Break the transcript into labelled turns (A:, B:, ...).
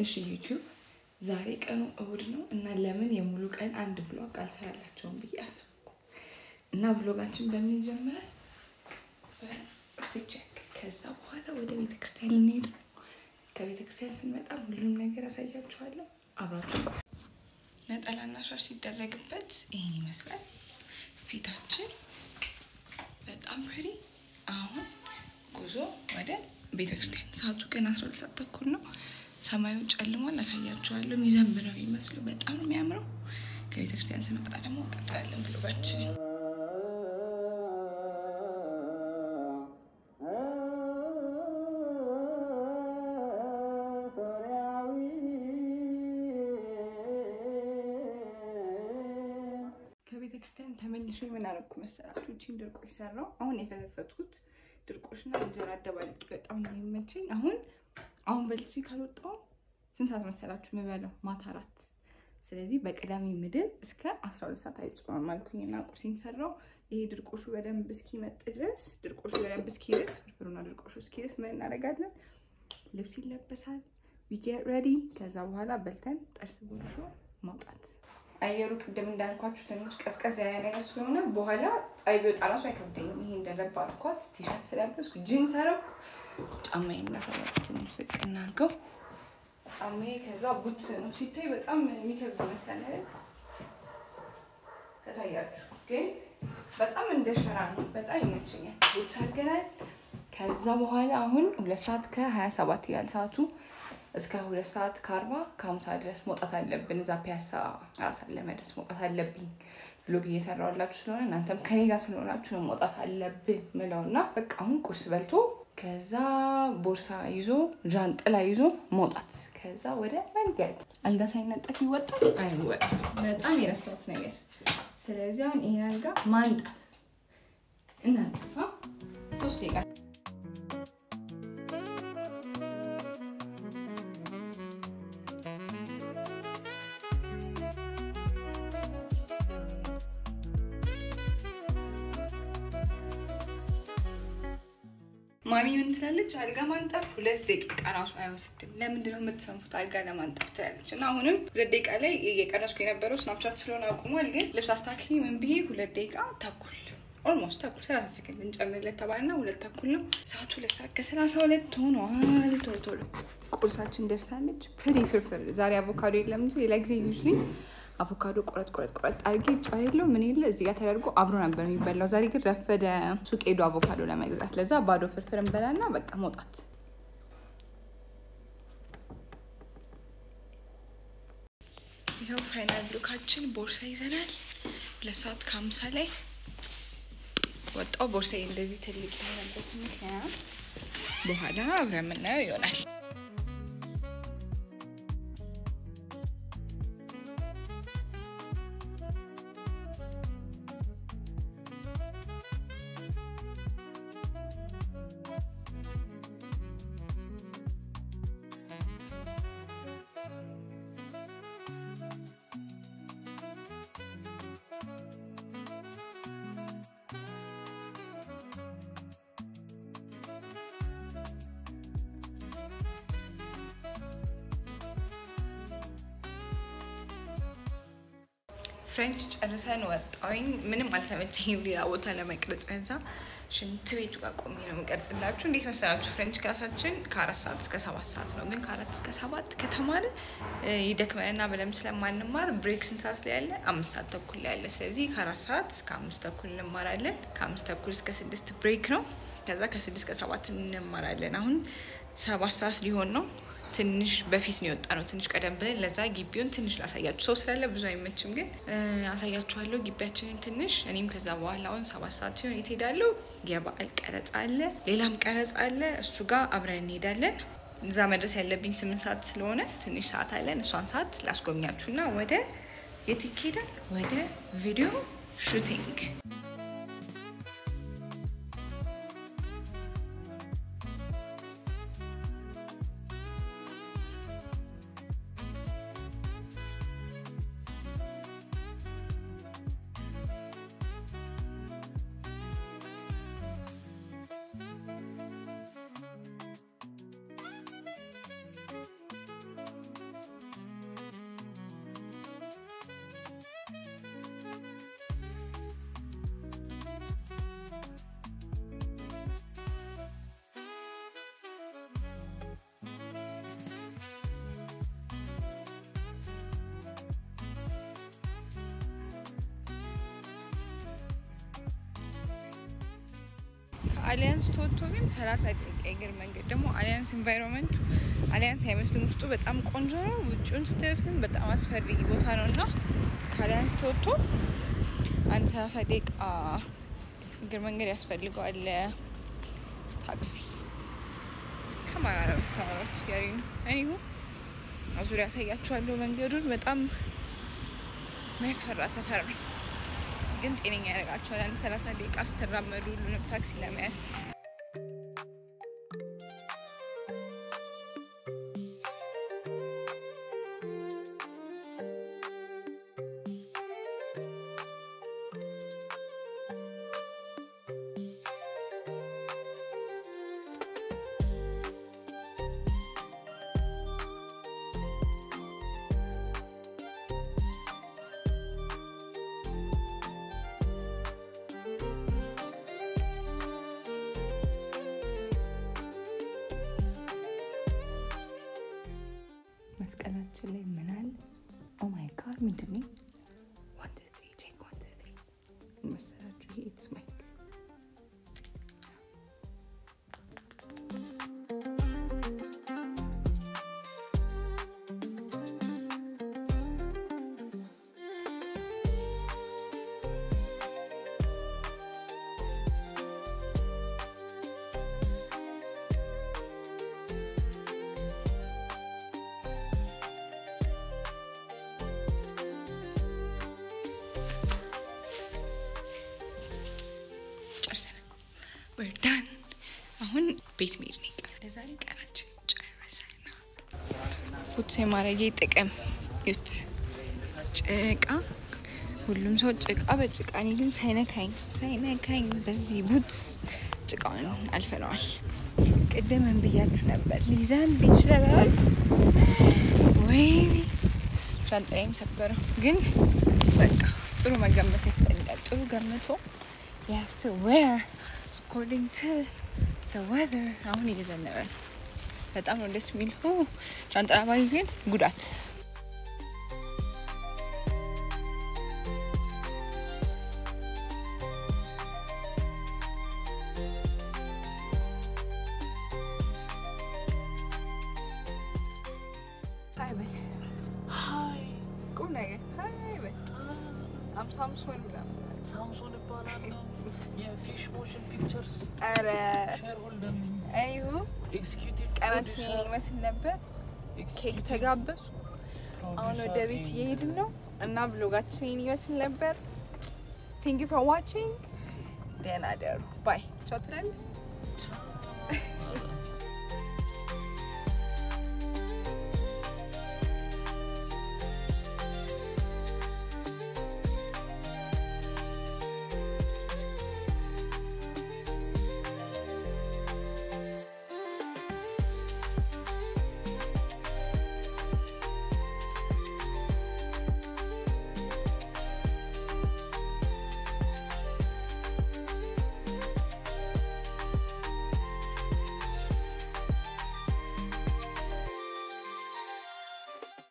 A: እሺ ዩቲዩብ ዛሬ ቀኑ እሁድ ነው እና ለምን የሙሉ ቀን አንድ ብሎግ አልሰራላችሁም ብዬ አስብኩ እና ብሎጋችን በምን ይጀምራል? በፍቼክ ከዛ በኋላ ወደ ቤተክርስቲያን እንሄድ። ከቤተክርስቲያን ስንመጣ ሁሉም ነገር አሳያችኋለሁ። አብራችሁ ነጠላና ሻሽ ሲደረግበት ይሄን ይመስላል ፊታችን። በጣም ሬዲ። አሁን ጉዞ ወደ ቤተክርስቲያን። ሰዓቱ ገና 12 ሰዓት ተኩል ነው። ሰማዩ ጨልሟል። አሳያችኋለሁ። የሚዘንብ ነው የሚመስለው። በጣም ነው የሚያምረው። ከቤተክርስቲያን ስንመጣ ደግሞ እንቀጥላለን ብሎጋችን። ከቤተክርስቲያን ተመልሼ ምን አደረኩ መሰላችሁ? እቺን ድርቆሽ ሰራው። አሁን የፈለፈትኩት ድርቆሽና እንጀራ አደባልቄ በጣም ነው የሚመቸኝ። አሁን በልቼ ካልወጣው ስንት ሰዓት መሰላችሁ የምበላው? ማታ 4። ስለዚህ በቀዳሚ ምድብ እስከ 12 ሰዓት አይጾም ማልኩኝና ቁርሴን ሰራው። ይሄ ድርቆሹ በደንብ እስኪመጥ ድረስ ፍርፍሩና ድርቆሹ እስኪደርስ ምን እናደርጋለን? ልብስ ይለበሳል። we get ready። ከዛ በኋላ በልተን ጥርስ ቦርሾ ማውጣት። አየሩ ቅድም እንዳልኳችሁ ትንሽ ቀዝቀዝ ያለ ነገር ስለሆነ በኋላ ፀሐይ ቢወጣ ራሱ አይከብደኝም። ይሄ እንደረባ አልኳት። ቲሸርት ስለበስኩ ጂንስ አረኩ። ጫማዬን እናሳያችሁ ትንሽ ዝቅ እናድርገው። ጫማዬ ከዛ ቡትስ ነው። ሲታይ በጣም የሚከብድ ይመስላል አይደል? ከታያችሁ ግን በጣም እንደ ሸራ ነው። በጣም ይመቸኛል። ቡትስ አድርገናል። ከዛ በኋላ አሁን 2 ሰዓት ከ27 ይላል ሰዓቱ። እስከ 2 ሰዓት ከ40 ድረስ መውጣት አለብን። እዛ ፒያሳ ራሳን ለመድረስ መውጣት አለብኝ። ብሎግ እየሰራሁላችሁ ስለሆነ እናንተም ከኔ ጋር ስለሆናችሁ ነው መውጣት አለብን ምለውና በቃ አሁን ቁርስ በልቶ ከዛ ቦርሳ ይዞ ጃንጥላ ይዞ መውጣት። ከዛ ወደ መንገድ። አልጋ ሳይነጠፍ ይወጣል አይወጣም። በጣም የረሳሁት ነገር። ስለዚህ አሁን ይሄን አልጋ ማንጠፍ እናንጠፋ 3 ደቂቃ። ማሚ ምን ትላለች? አልጋ ማንጠፍ 2 ደቂቃ ራሱ አይወስድም። ለምንድን ነው የምትሰንፉት አልጋ ለማንጠፍ ትላለች። እና አሁንም 2 ደቂቃ ላይ እየቀነስኩ የነበረው ስናፕቻት ስለሆነ አቁሟል። ግን ልብስ አስተካክዬ ምን ብዬ 2 ደቂቃ ተኩል ኦልሞስት ተኩል 30 ሰከንድ እንጨምርለት ተባልና 2 ተኩል ነው ሰዓቱ። 2 ሰዓት ከ32 ሆኗል። ቶሎ ቁርሳችን ደርሳለች። ፍርፍር ዛሬ አቮካዶ የለም እንጂ ሌላ ጊዜ ዩዥሊ አቮካዶ ቆረጥ አድርጌ ጫይለው ምን ይለ እዚህ ጋር ተደርጎ አብሮ ነበር የሚበላው። ዛሬ ግን ረፈደ ሱቅ ሄዶ አቮካዶ ለመግዛት። ለዛ ባዶ ፍርፍር እንበላና በቃ መውጣት። ይሄው ፋይናል ሉካችን። ቦርሳ ይዘናል። 2 ሰዓት ከ50 ላይ ወጣው። ቦርሳዬ እንደዚህ ትልቅ የሆነበት ምክንያት በኋላ አብረን የምናየው ይሆናል። ፍሬንች ጨርሰን ወጣሁኝ። ምንም አልተመቸኝም ሌላ ቦታ ለመቅረጽ። ከዛ ሽንት ቤቱ ጋር ቆሜ ነው የምቀርጽላችሁ። እንዴት መሰላችሁ? ፍሬንች ክላሳችን ከ4 ሰዓት እስከ 7 ሰዓት ነው። ግን ከ4 እስከ 7 ከተማረ ይደክመንና በደምብ ስለማንማር ብሬክ ስንት ሰዓት ላይ ያለ? 5 ሰዓት ተኩል ላይ ያለ። ስለዚህ ከ4 ሰዓት እስከ 5 ተኩል እንማራለን። ከ5 ተኩል እስከ 6 ብሬክ ነው። ከዛ ከ6 እስከ 7 እንማራለን። አሁን 7 ሰዓት ሊሆን ነው። ትንሽ በፊት ነው የወጣነው። ትንሽ ቀደም ብለን ለዛ ግቢውን ትንሽ ላሳያችሁ። ሰው ስላለ ብዙ አይመችም ግን አሳያችኋለሁ ግቢያችንን ትንሽ። እኔም ከዛ በኋላ አሁን 7 ሰዓት ሲሆን እሄዳለሁ። የበዓል ቀረጻ አለ፣ ሌላም ቀረጻ አለ። እሱ ጋር አብረን እንሄዳለን። እዛ መድረስ ያለብኝ 8 ሰዓት ስለሆነ ትንሽ ሰዓት አለን። እሷን ሰዓት ላስጎብኛችሁና ወደ የት ይሄዳል? ወደ ቪዲዮ ሹቲንግ። ከአሊያንስ ተወጥቶ ግን 30 ደቂቃ እግር መንገድ ደግሞ አሊያንስ ኢንቫይሮንመንቱ አሊያንስ አይመስልም ውስጡ በጣም ቆንጆ ነው ውጪውን ስትደርስ ግን በጣም አስፈሪ ቦታ ነውና ከአሊያንስ ተወጥቶ አንድ 30 ደቂቃ እግር መንገድ ያስፈልገዋል ታክሲ ከማጋራው ታወራች ያሪን እኔው አዙሪያ ያሳያችኋለሁ መንገዱን በጣም የሚያስፈራ ሰፈር ነው ግን ጤነኛ ያደርጋችኋል አንድ 30 ደቂቃ ስትራመዱ ሁሉንም ታክሲ ለመያዝ መስቀላችን ላይ ምናል ኦ ማይ ጋድ ምንድነው 1 2 3 ቼክ 1 2 3 መሰላችሁ ይሄ ኢትስ ማይክ we're done አሁን ቤት መሄድ ነው ለዛሬ ቀናችን ጨርሰናል ቡትስ የማረጌ ጥቅም ይት ጭቃ ሁሉም ሰው ጭቃ በጭቃ ነው ግን ሳይነካኝ በዚህ ቡትስ ጭቃውን አልፈነዋል ቅድምም ብያችሁ ነበር ሊዛን ቢችላል ወይ ሻንጣዬን ሰበረው ግን በቃ ጥሩ መገመት ያስፈልጋል ጥሩ ገመቶ you have to wear according to the weather አሁን እየዘነበ በጣም ነው ደስ የሚለው ሻንጣ ባይዝ ግን ጉዳት ሃይ ቁም ነገር ሃይ በል ሳምሶን ይባላል የፊሽ ሞሽን ፒክቸርስ አረ ሼር ሆልደር ነኝ አይሁ ኤክስኪዩቲቭ ቀናችን ይመስል ነበር ኬክ ተጋበሱ አሁን ወደ ቤት እየሄድን ነው እና ብሎጋችን ይመስል ነበር thank you for watching ደህና ደሩ ባይ ቻው ትላለህ